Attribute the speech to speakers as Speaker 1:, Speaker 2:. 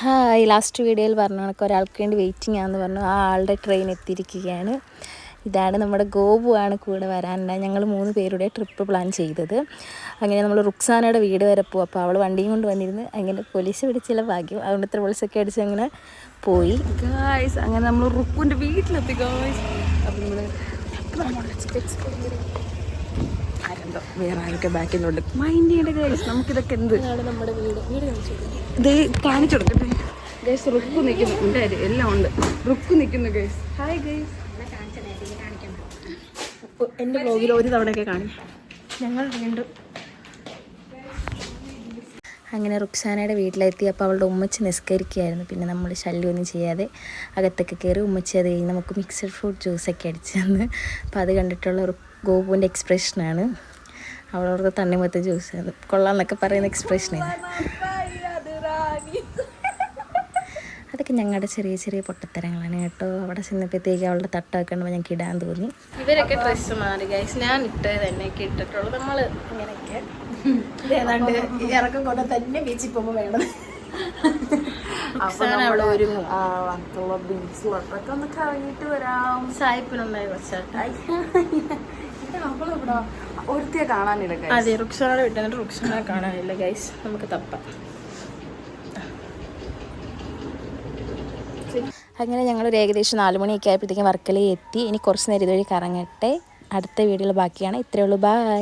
Speaker 1: Hi, last വീഡിയോയിൽ പറഞ്ഞ കണക്ക് ഒരാൾക്ക് വേണ്ടി വെയിറ്റിംഗ് ആണെന്ന് പറഞ്ഞു. ആ ആളുടെ ട്രെയിൻ എത്തിയിരിക്കുകയാണ്. ഇതാണ് നമ്മുടെ ഗോപുവാണ് കൂടെ വരാനുണ്ടായി. ഞങ്ങൾ 3 പേരുടെ ട്രിപ്പ് പ്ലാൻ ചെയ്തത്. അങ്ങനെ നമ്മൾ റുക്സാനയുടെ വീട് വരെ പോകും. അപ്പോൾ അവൾ വണ്ടിയും കൊണ്ട് വന്നിരുന്ന് അങ്ങനെ പോലീസ് പിടിച്ചില്ല ഭാഗ്യം. അതുകൊണ്ട് ഇത്ര പോലീസൊക്കെ അടിച്ച് അങ്ങനെ പോയി
Speaker 2: ഗായ്സ്. അങ്ങനെ നമ്മൾ റുക്കുവിൻ്റെ വീട്ടിലെത്തി ഗായ്സ്. അപ്പോൾ നമ്മൾ വേറെ ആരൊക്കെ ബാക്കിൽ നിന്നുണ്ട്. മൈൻഡ് ചെയ്യേണ്ട ഗൈസ്, നമുക്കിതൊക്കെ എന്ത്
Speaker 1: നമ്മുടെ വീട്
Speaker 2: ഇത് കാണിച്ചു കൊടുക്കട്ടെ ഗൈസ്. റുക്കു നിൽക്കുന്നു, ഉണ്ടായി എല്ലാം ഉണ്ട്. റുക്കു നിൽക്കുന്നു ഗൈസ്. Hi guys. എൻ്റെ ബ്ലോഗിൽ ഒരു തവണയൊക്കെ കാണിക്കും.
Speaker 1: ഞങ്ങൾ വീണ്ടും അങ്ങനെ റുക്സാനയുടെ വീട്ടിലെത്തി. അപ്പോൾ അവളുടെ ഉമ്മച്ചി നിസ്കരിക്കുകയായിരുന്നു. പിന്നെ നമ്മൾ ശല്യമൊന്നും ചെയ്യാതെ അകത്തൊക്കെ കയറി ഉമ്മച്ചി അത് കഴിഞ്ഞ് നമുക്ക് മിക്സഡ് ഫ്രൂട്ട് ജ്യൂസൊക്കെ അടിച്ചു തന്ന്. അപ്പോൾ അത് കണ്ടിട്ടുള്ള ഗോപുവിൻ്റെ എക്സ്പ്രഷനാണ്. അവളോടൊക്കെ തണ്ണിമത്ത ജ്യൂസ് കൊള്ളാമെന്നൊക്കെ പറയുന്ന എക്സ്പ്രഷനാണ്. അതൊക്കെ ഞങ്ങളുടെ ചെറിയ ചെറിയ പൊട്ടത്തരങ്ങളാണ് കേട്ടോ. അവിടെ ചെന്നപ്പോഴത്തേക്ക് അവളുടെ തട്ടൊക്കെ കണ്ടുമ്പോൾ ഞങ്ങൾക്ക് ഇടാൻ തോന്നി.
Speaker 2: ഇവരൊക്കെ ഡ്രസ്സ് മാറി ഗൈസ്. ഞാൻ ഇട്ടത് തന്നെയൊക്കെ ഇട്ടിട്ടുള്ളൂ. നമ്മൾ ഇങ്ങനെയൊക്കെ
Speaker 1: ഏതാണ്ട് ഇറക്കം കൊണ്ട് തന്നെ ബീച്ചിൽ പോകുമ്പോൾ വേണം.
Speaker 2: അവിടെ ഒരുങ്ങും. ഒന്ന് കറങ്ങിയിട്ട് വരാം. സായിപ്പിനുണ്ടായി കുറച്ചായി ഒരുത്തിയെ കാണാനില്ല. അതെ, റുക്സാനയുടെ വീട്ടിൽ റുക്സാനെ കാണാനില്ല ഗൈസ്. നമുക്ക് തപ്പാം.
Speaker 1: അങ്ങനെ ഞങ്ങളൊരു ഏകദേശം 4 മണിയൊക്കെ ആയപ്പോഴത്തേക്കും വർക്കലയിൽ എത്തി. ഇനി കുറച്ച് നേരം ഇതുവഴി കറങ്ങട്ടെ. അടുത്ത വീഡിയോയിൽ ബാക്കിയാണ്. ഇത്രയേ ഉള്ളൂ. ബൈ.